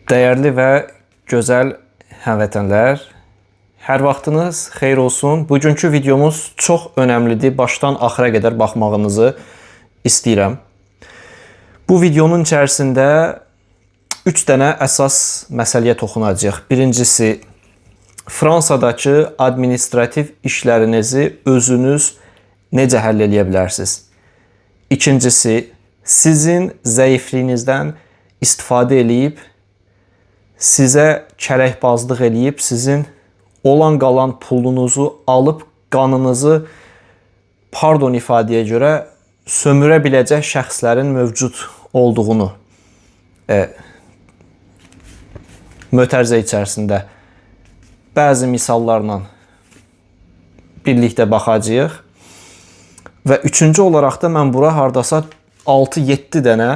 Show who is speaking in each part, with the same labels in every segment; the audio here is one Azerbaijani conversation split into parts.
Speaker 1: Dəyərli və gözəl həmvətənlər, hər vaxtınız xeyir olsun. Bugünkü videomuz çox önəmlidir. Başdan axıra qədər baxmağınızı istəyirəm. Bu videonun içərisində 3 dənə əsas məsələyə toxunacağıq. Birincisi, Fransadakı administrativ işlərinizi özünüz necə həll edə bilərsiniz? İkincisi, sizin zəifliyinizdən istifadə edib, sizə kərəkbazlıq eləyib, sizin olan qalan pulunuzu alıb, qanınızı, pardon ifadəyə görə, sömürə biləcək şəxslərin mövcud olduğunu mötərizə içərisində bəzi misallarla birlikdə baxacağıq. Və üçüncü olaraq da mən bura hardasa 6-7 dənə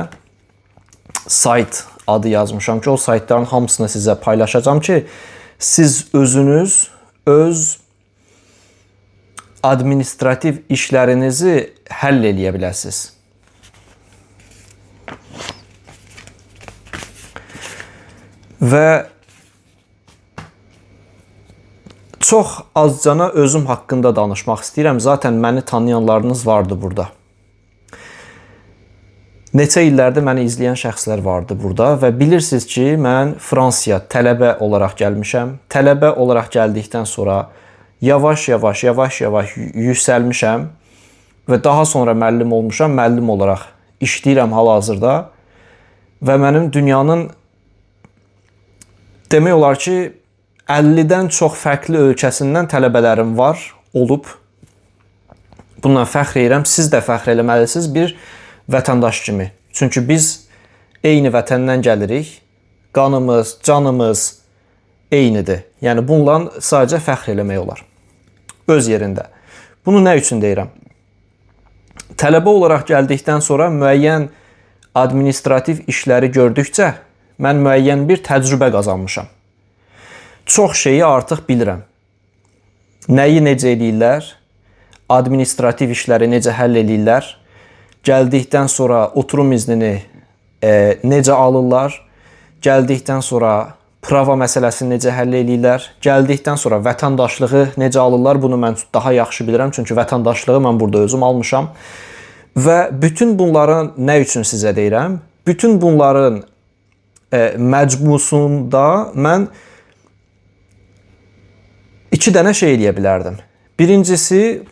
Speaker 1: sayt adı yazmışam ki, o saytların hamısını sizə paylaşacağım ki, siz özünüz öz administrativ işlərinizi həll edə biləsiniz. Və çox azcana özüm haqqında danışmaq istəyirəm. Zaten məni tanıyanlarınız vardı burada. Neçə illərdir məni izləyən şəxslər vardı burada və bilirsiniz ki, mən Fransaya tələbə olaraq gəlmişəm. Tələbə olaraq gəldikdən sonra yavaş-yavaş yüksəlmişəm və daha sonra müəllim olmuşam. Müəllim olaraq işləyirəm hal-hazırda və mənim dünyanın demək olar ki, 50-dən çox fərqli ölkəsindən tələbələrim var, olub. Bundan fəxr edirəm. Siz də fəxr eləməlisiniz bir vətəndaş kimi. Çünki biz eyni vətəndən gəlirik. Qanımız, canımız eynidir. Yəni bununla sadəcə fəxr eləmək olar. Öz yerində. Bunu nə üçün deyirəm? Tələbə olaraq gəldikdən sonra müəyyən administrativ işləri gördükcə mən müəyyən bir təcrübə qazanmışam. Çox şeyi artıq bilirəm. Nəyi necə edirlər? Administrativ işləri necə həll edirlər? Gəldikdən sonra oturum iznini necə alırlar? Gəldikdən sonra prava məsələsini necə həll edirlər? Gəldikdən sonra vətəndaşlığı necə alırlar? Bunu mən daha yaxşı bilirəm. Çünki vətəndaşlığı mən burada özüm almışam. Və bütün bunların nə üçün sizə deyirəm? Bütün bunların məcmusunda mən 2 dənə şey eləyə bilərdim. Birincisi,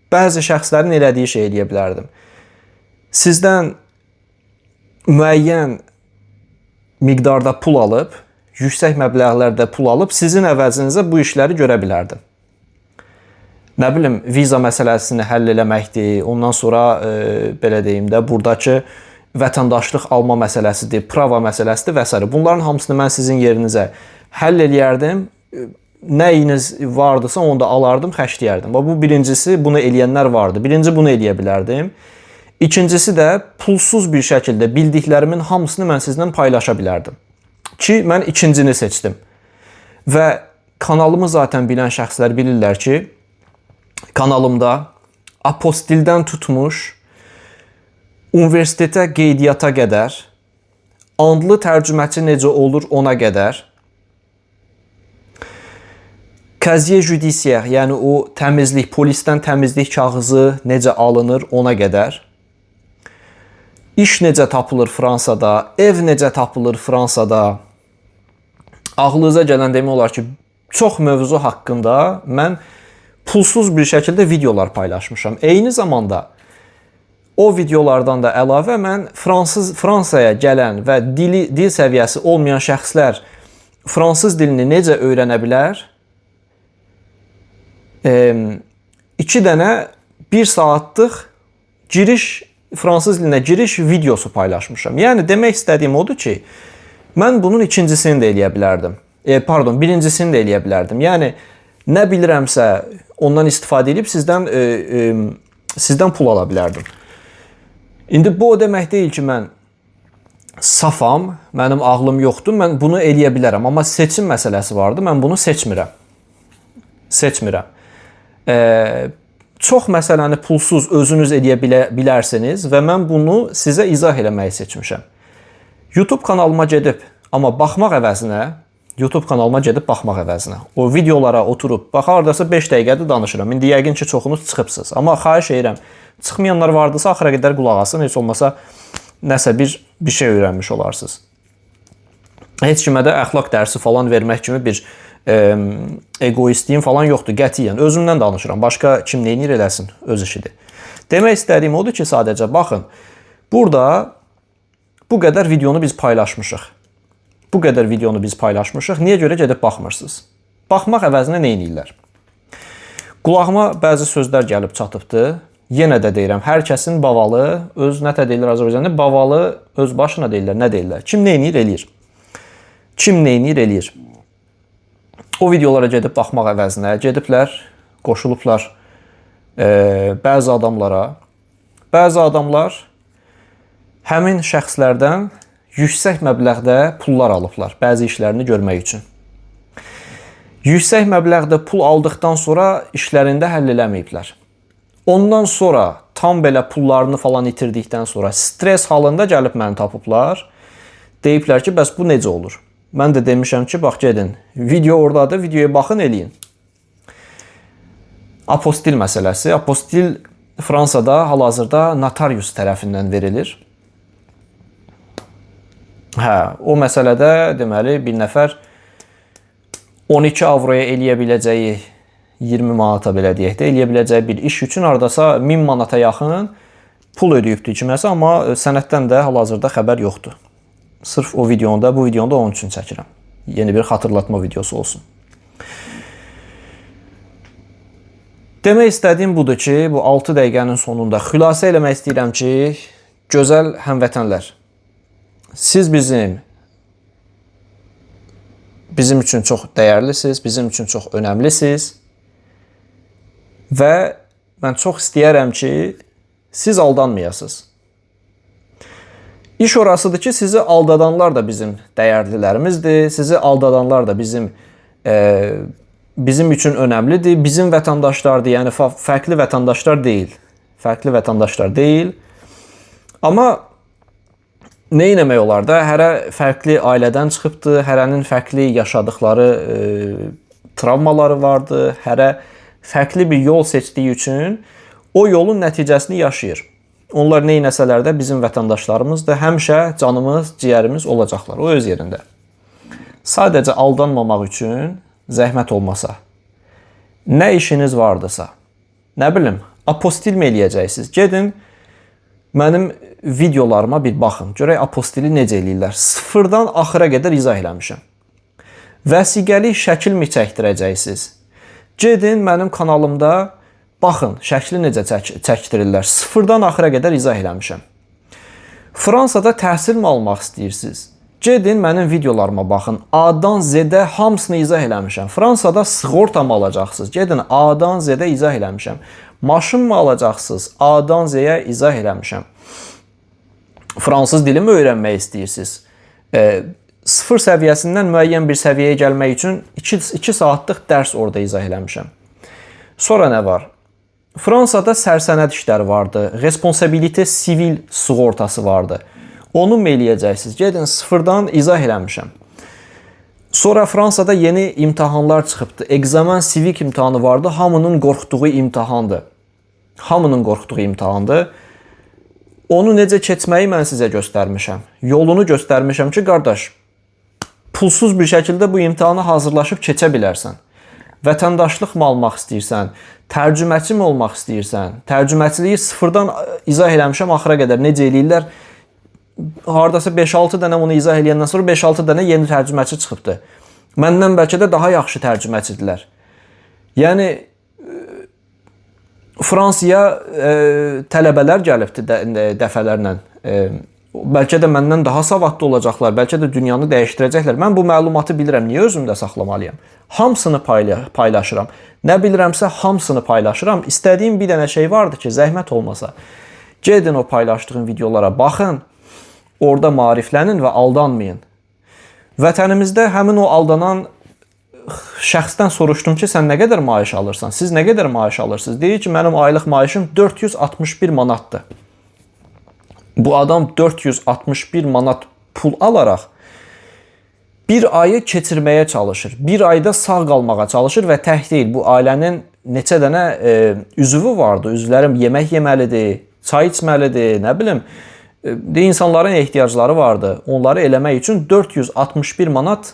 Speaker 1: bəzi şəxslərin elədiyi şey eləyə bilərdim. Sizdən müəyyən miqdarda pul alıb, yüksək məbləğlərdə pul alıb, sizin əvəzinizə bu işləri görə bilərdim. Nə bilim, viza məsələsini həll eləməkdir, ondan sonra, belə deyim də, buradakı vətəndaşlıq alma məsələsidir, prava məsələsidir və s. Bunların hamısını mən sizin yerinizə həll eləyərdim. Nəyiniz vardısa onu da alardım, xərcləyərdim. Bu birincisi, bunu eləyənlər vardı. Birinci bunu eləyə bilərdim. İkincisi də pulsuz bir şəkildə bildiklərimin hamısını mən sizlə paylaşa bilərdim. Ki, mən ikincini seçdim. Və kanalımı zaten bilən şəxslər bilirlər ki, kanalımda apostildən tutmuş, universitetə qeydiyyata qədər, andlı tərcüməçi necə olur ona qədər, Kaziye judisiyer, yəni o təmizlik, polisdən təmizlik kağızı necə alınır ona qədər, iş necə tapılır Fransada, ev necə tapılır Fransada, ağlınıza gələn demək olar ki, çox mövzu haqqında mən pulsuz bir şəkildə videolar paylaşmışam. Eyni zamanda o videolardan da əlavə mən Fransaya gələn və dil səviyyəsi olmayan şəxslər fransız dilini necə öyrənə bilər? 2 dənə 1 saatlıq fransız dilinə giriş videosu paylaşmışam. Yəni demək istədiyim odur ki, mən bunun ikincisini də eləyə bilərdim. Birincisini də eləyə bilərdim. Yəni nə bilirəmsə ondan istifadə edib sizdən pul ala bilərdim. İndi bu o demək deyil ki, mən safam, mənim ağlım yoxdur, mən bunu eləyə bilərəm. Amma seçim məsələsi vardı, mən bunu seçmirəm. Çox məsələni pulsuz özünüz edə bilərsiniz və mən bunu sizə izah eləməyi seçmişəm. YouTube kanalıma gedib Amma baxmaq əvəzinə, YouTube kanalıma gedib baxmaq əvəzinə, o videolara oturub, bax, hardasa 5 dəqiqədir danışıram. İndi yəqin ki, çoxunuz çıxıbsınız. Amma xahiş edirəm, çıxmayanlar vardırsa, axıra qədər qulaq asın, heç olmasa nəsə bir şey öyrənmiş olarsınız. Heç kimə də əxlaq dərsi falan vermək kimi bir egoistliğim falan yoxdur, qətiyyən. Özümdən danışıram, başqa kim neyinir eləsin, öz işidir. Demək istədiyim odur ki, sadəcə baxın, burada bu qədər videonu biz paylaşmışıq. Bu qədər videonu biz paylaşmışıq. Niyə görə gedib baxmırsınız? Baxmaq əvəzinə nə edirlər? Qulağıma bəzi sözlər gəlib çatıbdır. Yenə də deyirəm, hər kəsin bavalı, öz nətə deyirlər Azərbaycanda, bavalı öz başına deyirlər, nə deyirlər? Kim nə edir, eləyir. Kim nə edir, eləyir. O videolara gedib baxmaq əvəzinə gediblər, qoşulublar bəzi adamlara. Bəzi adamlar həmin şəxslərdən yüksək məbləğdə pullar alıblar bəzi işlərini görmək üçün. Yüksək məbləğdə pul aldıqdan sonra işlərində həll eləməyiblər. Ondan sonra tam belə pullarını falan itirdikdən sonra stres halında gəlib məni tapıblar. Deyiblər ki, bəs bu necə olur? Mən də demişəm ki, bax gedin, video oradadır, videoya baxın, eləyin. Apostil məsələsi. Apostil Fransada hal-hazırda notarius tərəfindən verilir. O məsələdə deməli bir nəfər 12 avroya eləyə biləcəyi 20 manata belə deyək də, eləyə biləcəyi bir iş üçün hardasa 1000 manata yaxın pul ödəyibdir kiməsə, amma sənəddən də hal-hazırda xəbər yoxdur. Sırf o videonda, bu videonda onun üçün çəkirəm. Yeni bir xatırlatma videosu olsun. Demək istədiyim budur ki, bu 6 dəqiqənin sonunda xülasə eləmək istəyirəm ki, gözəl həmvətənlər, siz bizim üçün çox dəyərlisiniz, bizim üçün çox önəmlisiniz və mən çox istəyərəm ki, siz aldanmayasınız. İş orasıdır ki, sizi aldadanlar da bizim dəyərlilərimizdir, sizi aldadanlar da bizim üçün önəmlidir, bizim vətəndaşlardır, yəni fərqli vətəndaşlar deyil. Fərqli vətəndaşlar deyil. Amma nə etmək olar da? Hərə fərqli ailədən çıxıbdır, hərənin fərqli yaşadıkları travmaları vardır, hərə fərqli bir yol seçdiyi üçün o yolun nəticəsini yaşayır. Onlar nə etsələr də bizim vətəndaşlarımızdır, həmişə canımız, ciyərimiz olacaqlar, o öz yerində. Sadəcə aldanmamaq üçün zəhmət olmasa, nə işiniz vardırsa, nə bilim, apostil mi eləyəcəksiniz? Gedin, mənim videolarıma bir baxın. Görək apostili necə eləyirlər. Sıfırdan axıra qədər izah eləmişəm. Vəsiqəli şəkil mi çəkdirəcəksiniz? Gedin, mənim kanalımda baxın, şəkli necə çəkdirirlər. Sıfırdan axıra qədər izah eləmişəm. Fransada təhsil mi almaq istəyirsiniz? Gedin, mənim videolarıma baxın. A-dan Z-ə hamısını izah eləmişəm. Fransada sığorta mı alacaqsınız? Gedin, A-dan Z-ə izah eləmişəm. Maşın mı alacaqsınız? A-dan Z-ə izah eləmişəm. Fransız dili mi öyrənmək istəyirsiniz? Sıfır səviyyəsindən müəyyən bir səviyyəyə gəlmək üçün 2 saatlıq dərs orada izah eləmişəm. Sonra nə var? Fransada sərsənəd işləri vardı. Responsabilité sivil sığortası vardı. Onu mu eləyəcəksiniz? Gedin, sıfırdan izah eləmişəm. Sonra Fransada yeni imtahanlar çıxıbdı. Examen sivik imtahanı vardı. Hamının qorxduğu imtahandır. Hamının qorxduğu imtahandır. Onu necə keçməyi mən sizə göstərmişəm. Yolunu göstərmişəm ki, qardaş, pulsuz bir şəkildə bu imtahana hazırlaşıb keçə bilərsən. Vətəndaşlıq mı almaq istəyirsən? Tərcüməçi mi olmaq istəyirsən? Tərcüməçiliyi sıfırdan izah eləmişəm axıra qədər. Necə eləyirlər? Hardasa 5-6 dənə onu izah eləyəndən sonra 5-6 dənə yeni tərcüməçi çıxıbdı. Məndən bəlkə də daha yaxşı tərcüməçidirlər. Yəni Fransaya tələbələr gəlibdi dəfələrlə. Bəlkə də məndən daha savadlı olacaqlar, bəlkə də dünyanı dəyişdirəcəklər. Mən bu məlumatı bilirəm, niyə özümdə saxlamalıyam? Hamısını paylaşıram. Nə bilirəmsə hamısını paylaşıram. İstədiyim bir dənə şey vardı ki, zəhmət olmasa. Gedin o paylaşdığım videolara baxın. Orada maariflənin və aldanmayın. Vətənimizdə həmin o aldanan şəxsdən soruşdum ki, sən nə qədər maaş alırsan? Siz nə qədər maaş alırsınız? Deyir ki, mənim aylıq maaşım 461 manatdır. Bu adam 461 manat pul alaraq bir ayı keçirməyə çalışır. Bir ayda sağ qalmağa çalışır və tək deyil. Bu ailənin neçə dənə üzvü vardı. Üzvlərim yemək yeməlidir, çay içməlidir, nə bilim, insanların ehtiyacları vardı. Onları eləmək üçün 461 manat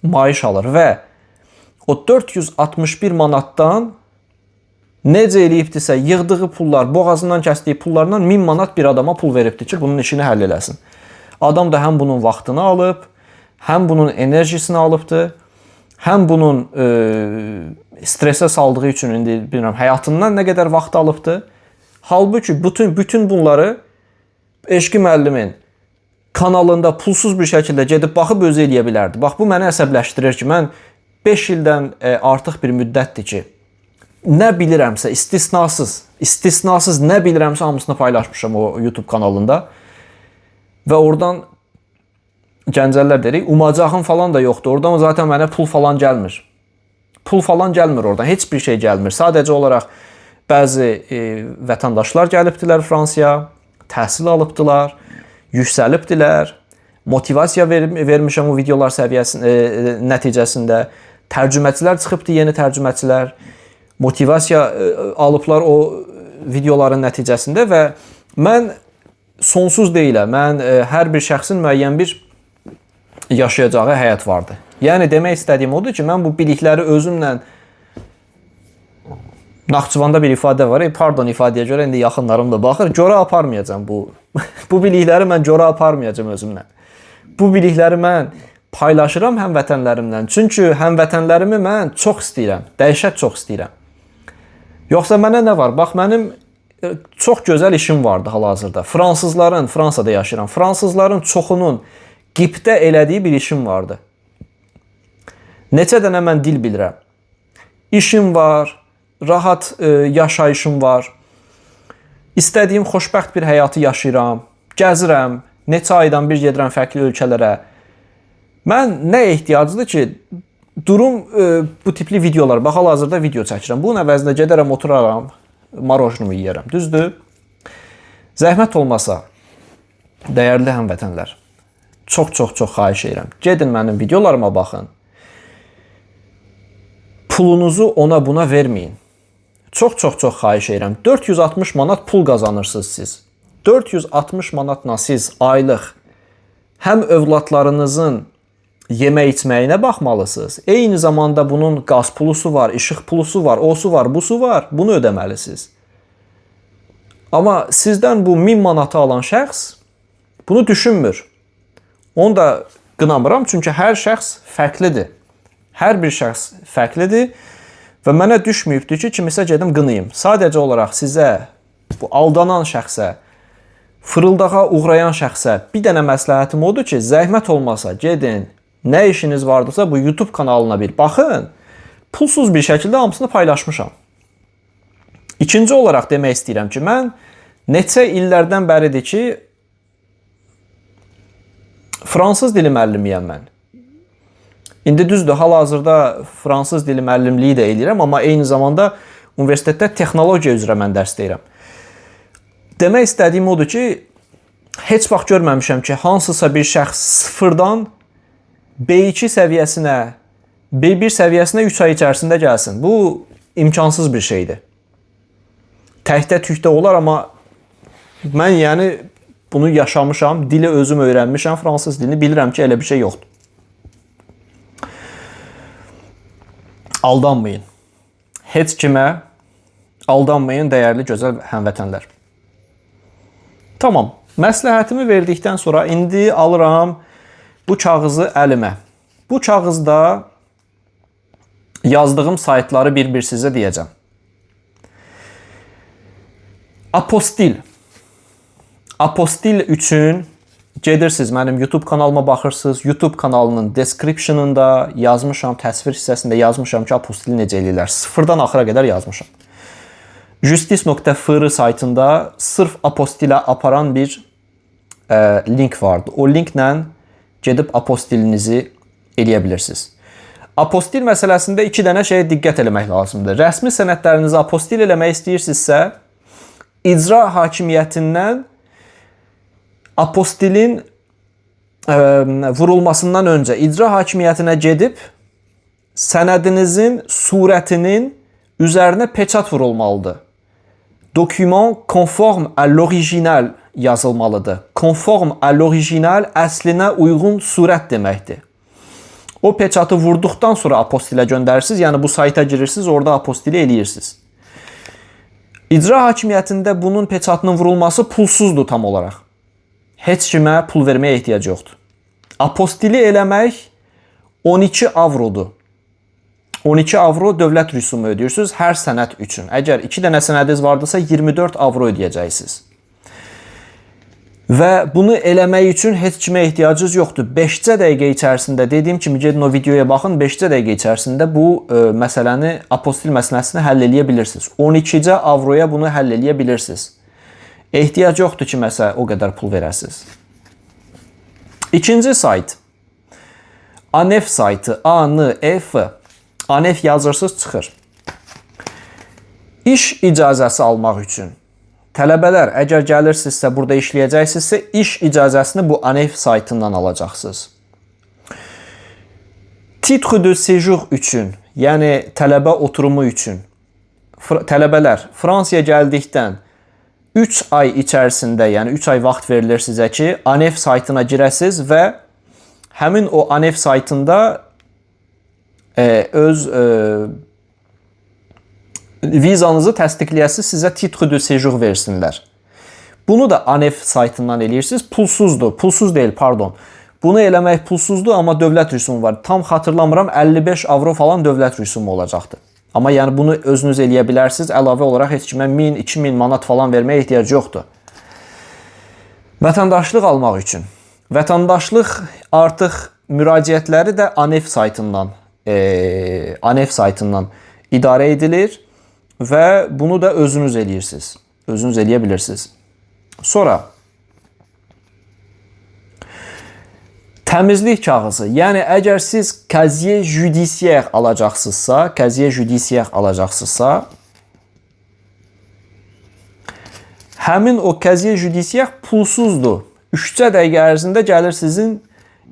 Speaker 1: maaş alır və o 461 manatdan necə eləyibdirsə, yığdığı pullar, boğazından kəsdiyi pullardan 1000 manat bir adama pul veribdir ki, bunun işini həll eləsin. Adam da həm bunun vaxtını alıb, həm bunun enerjisini alıbdır, həm bunun stresə saldığı üçün indi bilmirəm, həyatından nə qədər vaxt alıbdır. Halbuki bütün bunları Eşqi müəllimin kanalında pulsuz bir şəkildə gedib baxıb özü eləyə bilərdi. Bax, bu məni əsəbləşdirir ki, mən 5 ildən artıq bir müddətdir ki, nə bilirəmsə, istisnasız nə bilirəmsə hamısını paylaşmışam o YouTube kanalında. Və oradan gəncələr dedik, umacağım falan da yoxdur. Oradan zaten mənə pul falan gəlmir. Pul falan gəlmir oradan, heç bir şey gəlmir. Sadəcə olaraq bəzi vətəndaşlar gəlibdilər Fransaya, təhsil alıbdılar, yüksəlibdilər, motivasiya vermişəm o videolar səviyyəsində, nəticəsində. Tərcüməçilər çıxıbdı, yeni tərcüməçilər, motivasiya alıblar o videoların nəticəsində və mən sonsuz deyiləm. Mən hər bir şəxsin müəyyən bir yaşayacağı həyat vardır. Yəni demək istədiyim odur ki, mən bu bilikləri özümlə Naxçıvanda bir ifadə var. Pardon, ifadəyə görə indi yaxınlarım da baxır. Cora aparmayacağam bu. Bu bilikləri mən cora aparmayacağam özümlə. Bu bilikləri mən paylaşıram həmvətənlərimlə. Çünki həmvətənlərimi mən çox istəyirəm. Dəhşət çox istəyirəm. Yoxsa mənə nə var? Bax, mənim çox gözəl işim vardı hal-hazırda. Fransada yaşayıram. Fransızların çoxunun qibtə elədiyi bir işim vardı. Neçə dənə mən dil bilirəm. İşim var, rahat yaşayışım var. İstədiyim xoşbəxt bir həyatı yaşayıram. Gəzirəm, neçə aydan bir gedirəm fərqli ölkələrə. Mən nə ehtiyacdır ki, durum bu tipli videolar, bax, hal-hazırda video çəkirəm. Bunun əvəzində gedərəm, oturaram, marojnumu yiyərəm. Düzdür? Zəhmət olmasa, dəyərli həmvətənlər, çox xahiş edirəm. Gedin mənim videolarıma baxın. Pulunuzu ona buna verməyin. Çox xahiş edirəm. 460 manat pul qazanırsınız siz. 460 manatla siz aylıq həm övladlarınızın yemək içməyinə baxmalısınız. Eyni zamanda bunun qaz pulusu var, işıq pulusu var, osu var, busu var. Bunu ödəməlisiniz. Amma sizdən bu 1000 manatı alan şəxs bunu düşünmür. Onu da qınamıram, çünki hər şəxs fərqlidir. Hər bir şəxs fərqlidir və mənə düşməyibdir ki, kimisə gedim qınayım. Sadəcə olaraq sizə, bu aldanan şəxsə, fırıldağa uğrayan şəxsə bir dənə məsləhətim odur ki, zəhmət olmasa gedin, nə işiniz vardısa bu YouTube kanalına bir baxın, pulsuz bir şəkildə hamısını paylaşmışam. İkinci olaraq demək istəyirəm ki, mən neçə illərdən bəridir ki, fransız dili müəllimiyəm mən. İndi düzdür, hal-hazırda fransız dili müəllimliyi də eləyirəm, amma eyni zamanda universitetdə texnologiya üzrə mən dərs deyirəm. Demək istədiyim odur ki, heç vaxt görməmişəm ki, hansısa bir şəxs sıfırdan B2 səviyyəsinə, B1 səviyyəsinə 3 ay içərisində gəlsin. Bu imkansız bir şeydir. Təkdə tükdə olar, amma mən yəni bunu yaşamışam, dili özüm öyrənmişəm, fransız dilini bilirəm ki, elə bir şey yoxdur. Aldanmayın. Heç kimə aldanmayın, dəyərli, gözəl həmvətənlər. Tamam, məsləhətimi verdikdən sonra indi alıram bu kağızı əlimə. Bu kağızda yazdığım saytları bir-bir sizə deyəcəm. Apostil. Apostil üçün gedirsiniz, mənim YouTube kanalıma baxırsınız. YouTube kanalının descriptionında yazmışam, təsvir hissəsində yazmışam ki, apostil necə eləyirlər. Sıfırdan axıra qədər yazmışam. Justice.fr saytında sırf apostilə aparan bir link vardı. O linklə gedib apostilinizi eləyə bilirsiniz. Apostil məsələsində 2 dənə şeyə diqqət eləmək lazımdır. Rəsmi sənədlərinizi apostil eləmək istəyirsinizsə, icra hakimiyyətindən apostilin vurulmasından öncə icra hakimiyyətinə gedib sənədinizin surətinin üzərinə peçat vurulmalıdır. Document conforme à l'original yazılmalıdır. Conforme à l'original əslinə uyğun surət deməkdir. O peçatı vurduqdan sonra apostilə göndərirsiniz. Yəni bu sayta girirsiniz, orada apostili eləyirsiniz. İcra hakimiyyətində bunun peçatının vurulması pulsuzdur tam olaraq. Heç kimə pul verməyə ehtiyac yoxdur. Apostili eləmək 12 avrodur. 12 avro dövlət rüsumu ödəyirsiniz hər sənəd üçün. Əgər 2 dənə sənədiniz vardısa 24 avro ödəyəcəksiniz. Və bunu eləmək üçün heç kimə ehtiyacınız yoxdur. 5 dəqiqə içərisində, dediyim kimi gedin o videoya baxın, 5 dəqiqə içərisində bu məsələni, apostil məsələsini həll eləyə bilirsiniz. 12 avroya bunu həll eləyə bilirsiniz. Ehtiyac yoxdur ki, məsələ o qədər pul verəsiniz. İkinci sayt. ANEF saytı. ANEF. ANEF yazırsınız, çıxır. İş icazəsi almaq üçün. Tələbələr, əgər gəlirsinizsə, burada işləyəcəksinizsə, iş icazəsini bu ANEF saytından alacaqsınız. Titre de séjour üçün, yəni tələbə oturumu üçün. Tələbələr, Fransaya gəldikdən 3 ay içərisində, yəni 3 ay vaxt verilir sizə ki, ANEF saytına girəsiniz və həmin o ANEF saytında öz vizanızı təsdiqləyəsiniz, sizə titre de séjour versinlər. Bunu da ANEF saytından eləyirsiniz. Pulsuzdur. Pulsuz deyil, pardon. Bunu eləmək pulsuzdur, amma dövlət rüsumu var. Tam xatırlamıram, 55 avro falan dövlət rüsumu olacaqdır. Amma yəni bunu özünüz eləyə bilərsiniz. Əlavə olaraq heç kimə 1000-2000 manat falan verməyə ehtiyac yoxdur. Vətəndaşlıq almaq üçün. Vətəndaşlıq artıq müraciətləri də ANEF saytından idarə edilir. Və bunu da özünüz eləyirsiniz. Özünüz eləyə bilirsiniz. Sonra təmizlik kağızı. Yəni əgər siz casier judiciaire alacaqsınızsa, həmin o casier judiciaire pulsuzdur. 3 dəqiqə ərzində gəlir sizin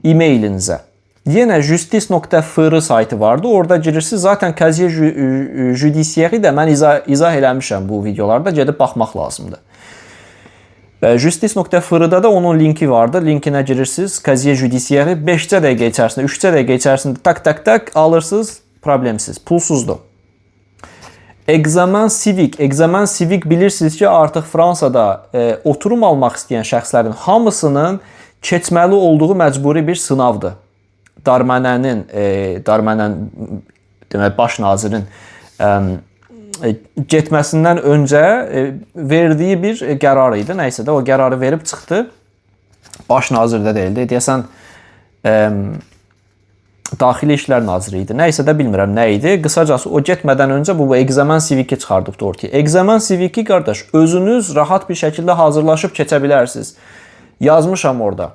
Speaker 1: e-mailinizə. Yenə justice.fr saytı vardı. Orada girirsiniz. Zaten casier judiciaire də mən izah eləmişəm bu videolarda. Gedib baxmaq lazımdır. Justice.fr-da da onun linki vardı. Linkinə girirsiniz. Casier judiciaire 5 dəqiqə içərisində, 3 dəqiqə içərisində tak alırsınız. Problemsiz. Pulsuzdur. Examen civic. Examen civic bilirsiniz ki, artıq Fransada oturum almaq istəyən şəxslərin hamısının keçməli olduğu məcburi bir sınavdır. Darmanin demək baş nazirin getməsindən öncə verdiyi bir qərar idi. Nəysə də o qərarı verib çıxdı. Baş nazir də deyildi. Deyəsən Daxili İşlər Naziri idi. Nəysə də bilmirəm nə idi. Qısacası o getmədən öncə bu Examen Civic-i çıxardıbdı ortaya. Examen Civic-i qardaş özünüz rahat bir şəkildə hazırlaşıb keçə bilərsiniz. Yazmışam orada.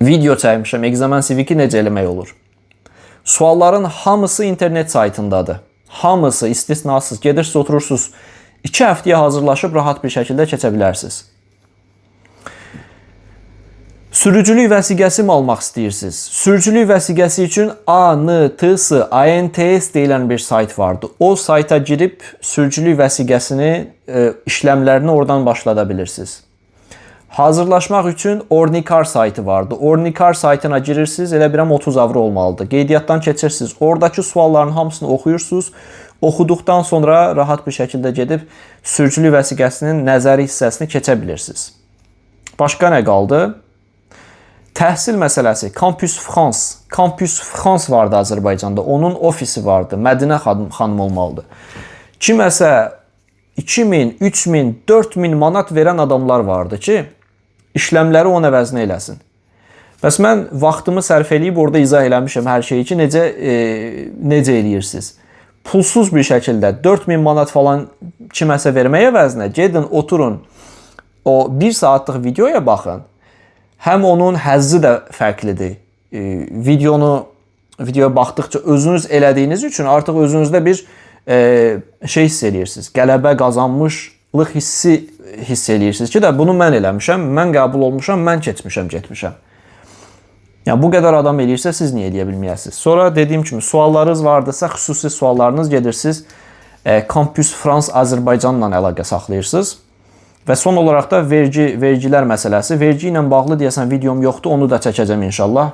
Speaker 1: Video çəkmişəm. Examen Civic-i necə eləmək olur? Sualların hamısı internet saytındadır. Hamısı istisnasız. Gedirsiniz, oturursunuz. 2 həftəyə hazırlaşıb rahat bir şəkildə keçə bilərsiniz. Sürücülük vəsiqəsi mi almaq istəyirsiniz? Sürücülük vəsiqəsi üçün ANTS, ANTS deyilən bir sayt vardı. O sayta girib sürücülük vəsiqəsini, işləmlərini oradan başlada bilirsiniz. Hazırlaşmaq üçün Ornikar saytı vardı. Ornikar saytına girirsiniz, elə birəm 30 avro olmalıdır. Qeydiyyatdan keçirsiniz. Oradakı sualların hamısını oxuyursunuz. Oxuduqdan sonra rahat bir şəkildə gedib sürücülük vəsiqəsinin nəzəri hissəsini keçə bilirsiniz. Başqa nə qaldı? Təhsil məsələsi. Campus France. Campus France vardı Azərbaycanda. Onun ofisi vardı. Mədinə xanım olmalıdır. Kiməsə 2000, 3000, 4000 manat verən adamlar vardı ki, işləmləri onun əvəzinə eləsin. Bəs mən vaxtımı sərf eləyib orada izah eləmişəm hər şeyi ki, necə eləyirsiniz? Pulsuz bir şəkildə 4000 manat falan kiməsə verməyə əvəzinə gedin, oturun, o 1 saatlıq videoya baxın. Həm onun həzzi də fərqlidir. Videoya baxdıqca özünüz elədiyiniz üçün artıq özünüzdə bir şey hiss eləyirsiniz. Qələbə qazanmışlıq hissi hiss eləyirsiniz ki, də bunu mən eləmişəm, mən qəbul olmuşam, mən keçmişəm, getmişəm. Yəni bu qədər adam eləyirsə siz niyə eləyə bilməyəsiniz? Sonra dediyim kimi suallarınız vardısa, xüsusi suallarınız gedirsiniz Campus France Azərbaycanla əlaqə saxlayırsınız. Və son olaraq da vergilər məsələsi. Vergi ilə bağlı deyəsən videom yoxdur, onu da çəkəcəm inşallah.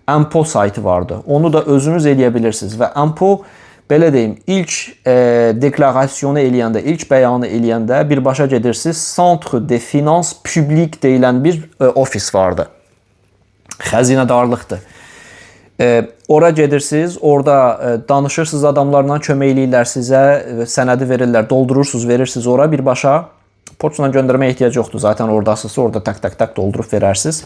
Speaker 1: Ampo saytı vardı. Onu da özünüz eləyə bilirsiniz və Ampo belə deyim, ilk deklarasiyonu eləyəndə, ilk bəyanı eləyəndə birbaşa gedirsiniz. Centre de Finance Publique deyilən bir ofis vardı. Xəzinədarlıqdır. Ora gedirsiniz, orada danışırsınız adamlarla, kömək eləyirlər sizə, sənədi verirlər, doldurursunuz, verirsiniz ora birbaşa. Poçtla göndərməyə ehtiyac yoxdur. Zaten oradasınız, orada tak doldurub verərsiniz.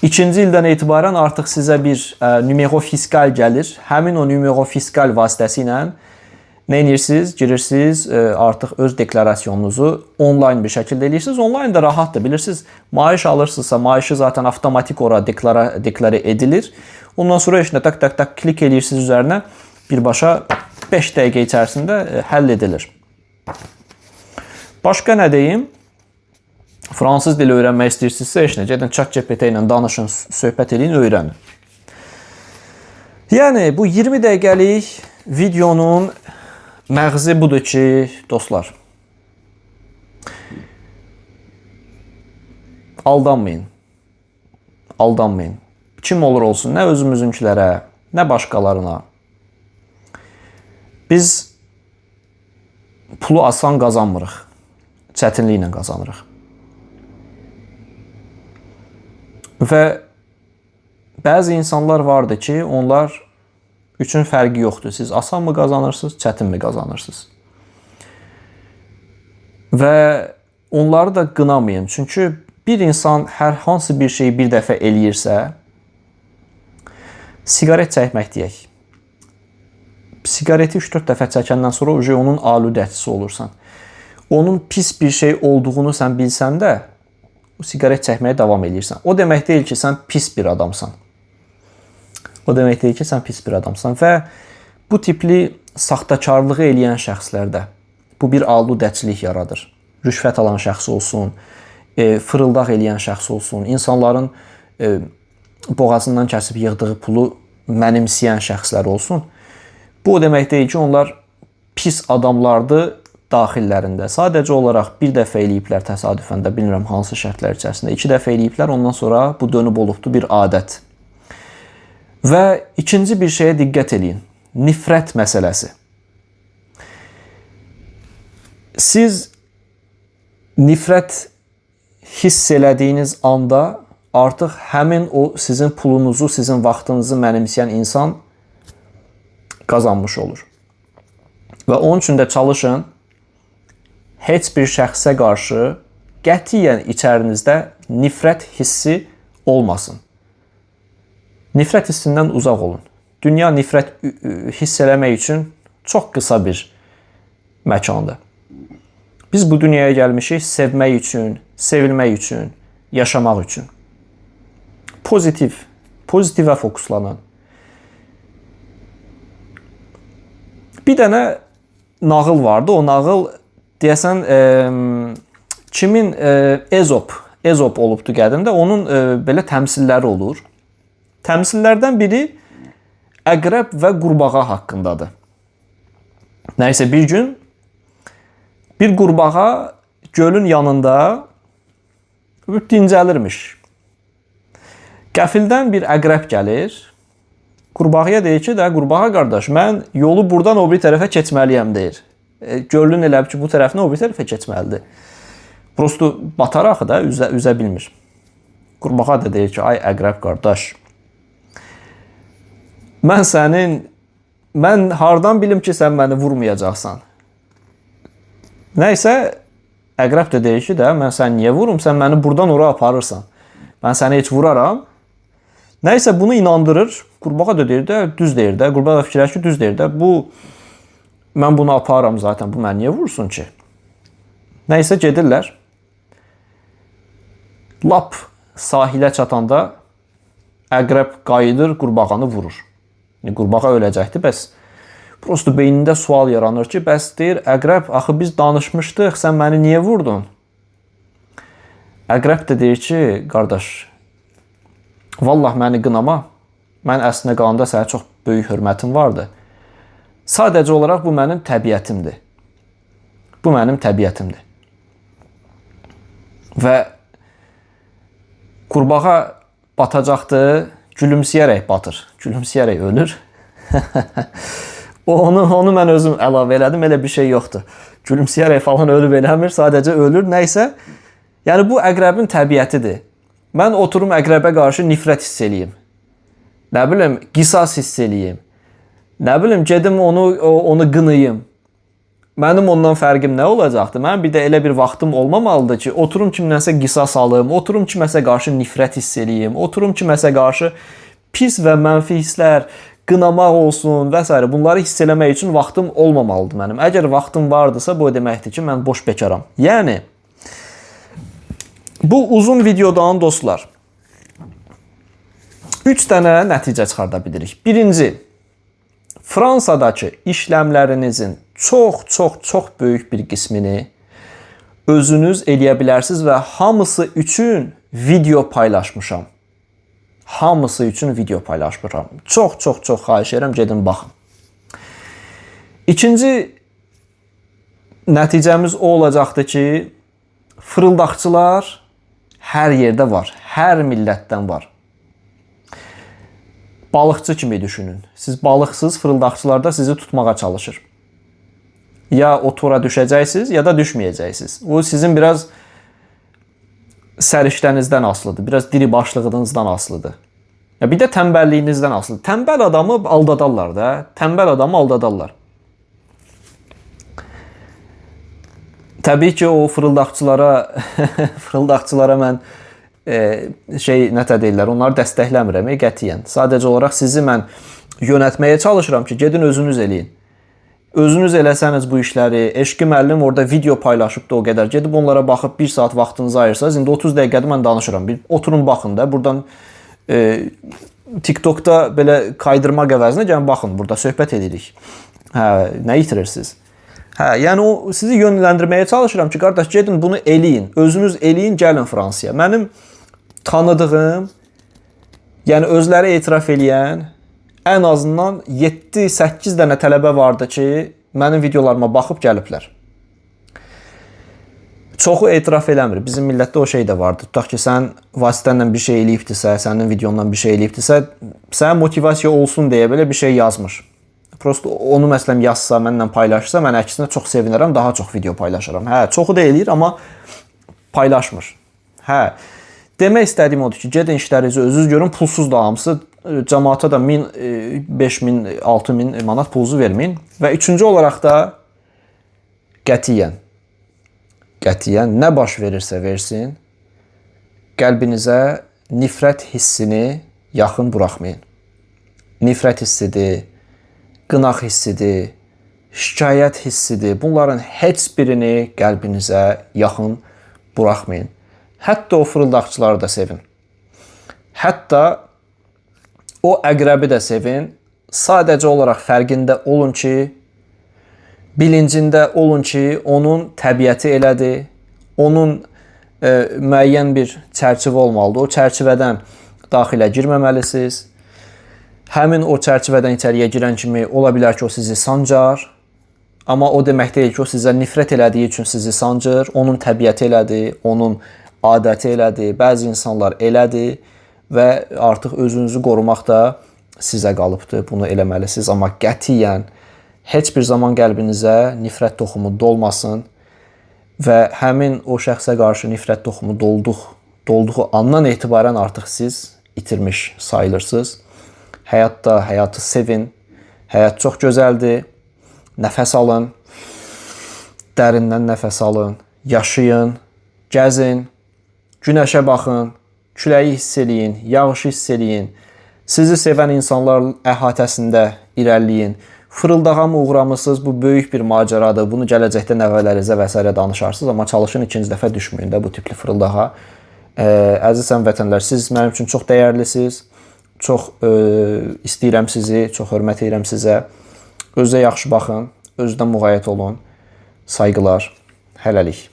Speaker 1: İkinci ildən etibarən artıq sizə bir numero fiskal gəlir. Həmin o numero fiskal vasitəsilə nə edirsiniz? Girirsiniz, artıq öz deklarasyonunuzu onlayn bir şəkildə edirsiniz. Onlayn da rahatdır, bilirsiniz. Maaş alırsınızsa, maaşı zaten avtomatik ora deklarə edilir. Ondan sonra işinə tak klik edirsiniz üzərinə. Birbaşa 5 dəqiqə içərisində həll edilir. Başqa nə deyim? Fransız dili öyrənmək istəyirsinizsə, heç nə, gedin ChatGPT ilə danışın, söhbət edin, öyrənin. Yəni, bu 20 dəqiqəlik videonun məğzi budur ki, dostlar, aldanmayın. Aldanmayın. Kim olur olsun, nə özümüzünkilərə, nə başqalarına. Biz pulu asan qazanmırıq, çətinliklə qazanırıq. Və bəzi insanlar vardı ki, onlar üçün fərqi yoxdur. Siz asan mı qazanırsınız, çətin mi qazanırsınız? Və onları da qınamayın. Çünki bir insan hər hansı bir şeyi bir dəfə eləyirsə, sigaret çəkmək deyək. Sigareti 3-4 dəfə çəkəndən sonra onun aludəçisi olursan. Onun pis bir şey olduğunu sən bilsən də, o sigaret çəkməyə davam edirsən. O demək deyil ki, sən pis bir adamsan. O demək deyil ki, sən pis bir adamsan. Və bu tipli saxtakarlığı eləyən şəxslərdə bu bir aludəçilik yaradır. Rüşvət alan şəxs olsun, fırıldaq eləyən şəxs olsun, insanların boğazından kəsib yığdığı pulu mənimsəyən şəxslər olsun. Bu o demək deyil ki, onlar pis adamlardır daxillərində. Sadəcə olaraq bir dəfə eləyiblər təsadüfən də, bilmirəm hansı şərtlər içərisində. 2 dəfə eləyiblər, ondan sonra bu dönüb olubdur bir adət. Və ikinci bir şeyə diqqət eləyin. Nifrət məsələsi. Siz nifrət hiss elədiyiniz anda artıq həmin o sizin pulunuzu, sizin vaxtınızı mənimsəyən insan qazanmış olur. Və onun üçün də çalışın, heç bir şəxsə qarşı qətiyyən içərinizdə nifrət hissi olmasın. Nifrət hissindən uzaq olun. Dünya nifrət hiss eləmək üçün çox qısa bir məkandır. Biz bu dünyaya gəlmişik sevmək üçün, sevilmək üçün, yaşamaq üçün. Pozitivə fokuslanın. Bir dənə nağıl vardı. O nağıl deyəsən kimin Ezop olubdu qədimdə. Onun belə təmsilləri olur. Təmsillərdən biri əqrəb və qurbağa haqqındadır. Nəysə bir gün bir qurbağa gölün yanında dincəlirmiş. Qəfildən bir əqrəb gəlir. Qurbağaya deyir ki, qurbağa qardaş, mən yolu buradan o bir tərəfə keçməliyəm deyir. Gölün elə ki, bu tərəfinə o bir tərəfə keçməlidir. Prosto batar axı da, üzə bilmir. Qurbağa da deyir ki, ay əqrəb qardaş, mən hardan bilim ki, sən məni vurmayacaqsan? Nəysə, əqrəb də deyir ki, mən səni niyə vurum, sən məni buradan ora aparırsan. Mən səni heç vuraram. Nəysə, bunu inandırır. Qurbağa da deyir də, düz deyir də. Qurbağa da fikirləşir ki, düz deyir də. Mən bunu aparıram zaten, bu məni niyə vursun ki? Nəysə, gedirlər. Lap sahilə çatanda əqrəb qayıdır, qurbağanı vurur. Qurbağa öləcəkdir, bəs prosto beynində sual yaranır ki, bəs deyir, əqrəb, axı biz danışmışdıq, sən məni niyə vurdun? Əqrəb də deyir ki, qardaş, Vallah məni qınama. Mən əslində qalanda sənə çox böyük hörmətim vardı. Sadəcə olaraq bu mənim təbiətimdir. Bu mənim təbiətimdir. Və qurbağa batacaqdır, gülümsəyərək batır, gülümsəyərək ölür. onu mən özüm əlavə elədim, elə bir şey yoxdur. Gülümsəyərək falan ölüb eləmir, sadəcə ölür, nəysə. Yəni bu əqrəbin təbiətidir. Mən oturum əqrəbə qarşı nifrət hiss eləyim. Nə bilim, qisas hiss eləyim. Nə bilim, gedim onu qınayım. Mənim ondan fərqim nə olacaqdır? Mənim bir də elə bir vaxtım olmamalıdır ki, oturum kimdənsə qisas alım, oturum kiməsə qarşı nifrət hiss eləyim, oturum kiməsə qarşı pis və mənfi hisslər, qınamaq olsun və s. bunları hiss eləmək üçün vaxtım olmamalıdır mənim. Əgər vaxtım vardısa, bu deməkdir ki, mən boş bekaram. Yəni, bu uzun videodan dostlar, 3 dənə nəticə çıxarda bilirik. Birinci, Fransadakı işləmlərinizin çox böyük bir qismini özünüz eləyə bilərsiniz və hamısı üçün video paylaşmışam. Hamısı üçün video paylaşmışam. Çox xahiş edirəm, gedin baxın. İkinci nəticəmiz o olacaqdır ki, fırıldaqçılar hər yerdə var, hər millətdən var. Balıqçı kimi düşünün. Siz balıqsız, fırıldaqçılar da sizi tutmağa çalışır. Ya o tora düşəcəksiniz, ya da düşməyəcəksiniz. O sizin biraz səriştənizdən asılıdır, biraz diri başlığınızdan asılıdır. Ya bir də tənbəlliyinizdən asılıdır. Tənbəl adamı aldadarlar da, tənbəl adamı aldadarlar. Təbii ki, o fırıldaqçılara mən nətə deyirlər, onları dəstəkləmirəm, qətiyyən. Sadəcə olaraq sizi mən yönətməyə çalışıram ki, gedin özünüz eləyin. Özünüz eləsəniz bu işləri, Eşqi müəllim orada video paylaşıbdı o qədər. Gedib onlara baxıb 1 saat vaxtınızı ayırsanız, indi 30 dəqiqədə mən danışıram. Oturun baxın da, buradan TikTokda belə kaydırmaq əvəzinə gəlin baxın, burada söhbət edirik. Nə itirirsiniz? Yəni o sizi yönləndirməyə çalışıram ki, qardaş gedin bunu eləyin, özünüz eləyin, gəlin Fransaya. Mənim tanıdığım, yəni özləri etiraf eləyən ən azından 7-8 dənə tələbə vardı ki, mənim videolarıma baxıb gəliblər. Çoxu etiraf eləmir. Bizim millətdə o şey də vardı. Tutaq ki, sən vasitənlə bir şey eləyibdirsə, sənin videondan bir şey eləyibdirsə, sənə motivasiya olsun deyə belə bir şey yazmış. Prosto onu məsələn yazsa, mənlə paylaşsa, mən əksinə çox sevinərəm, daha çox video paylaşıram. Çoxu da eləyir, amma paylaşmır. Demək istədiyim odur ki, gedin işlərinizi özünüz görün, pulsuz da hamısı. Cəmaata da 1000, 5000, 6000 manat pulunuzu verməyin. Və üçüncü olaraq da qətiyyən nə baş verirsə versin, qəlbinizə nifrət hissini yaxın buraxmayın. Nifrət hissidir, qınaq hissidir, şikayət hissidir. Bunların heç birini qəlbinizə yaxın buraxmayın. Hətta o fırıldaqçıları da sevin. Hətta o əqrəbi də sevin. Sadəcə olaraq fərqində olun ki, bilincində olun ki, onun təbiəti elədir. Onun müəyyən bir çərçivə olmalıdır. O çərçivədən daxilə girməməlisiniz. Həmin o çərçivədən içəriyə girən kimi ola bilər ki, o sizi sancar. Amma o demək deyil ki, o sizə nifrət elədiyi üçün sizi sancır. Onun təbiəti elədir, onun adəti elədir. Bəzi insanlar elədir və artıq özünüzü qorumaq da sizə qalıbdır. Bunu eləməlisiniz. Amma qətiyyən heç bir zaman qəlbinizə nifrət toxumu dolmasın və həmin o şəxsə qarşı nifrət toxumu dolduğu andan etibarən artıq siz itirmiş sayılırsınız. Həyatda həyatı sevin. Həyat çox gözəldir. Nəfəs alın. Dərindən nəfəs alın. Yaşayın. Gəzin. Günəşə baxın. Küləyi hiss eləyin. Yağışı hiss eləyin. Sizi sevən insanlar əhatəsində irəliləyin. Fırıldağa mı uğramısınız? Bu böyük bir macəradır. Bunu gələcəkdə nəvələrinizə və s. danışarsınız. Amma çalışın ikinci dəfə düşməyin də bu tipli fırıldağa. Əziz həmvətənlər, siz mənim üçün çox dəyərlisiniz. Çox istəyirəm sizi, çox hörmət edirəm sizə. Özünüzə yaxşı baxın, özünüzdən müğayət olun. Saygılar, hələlik.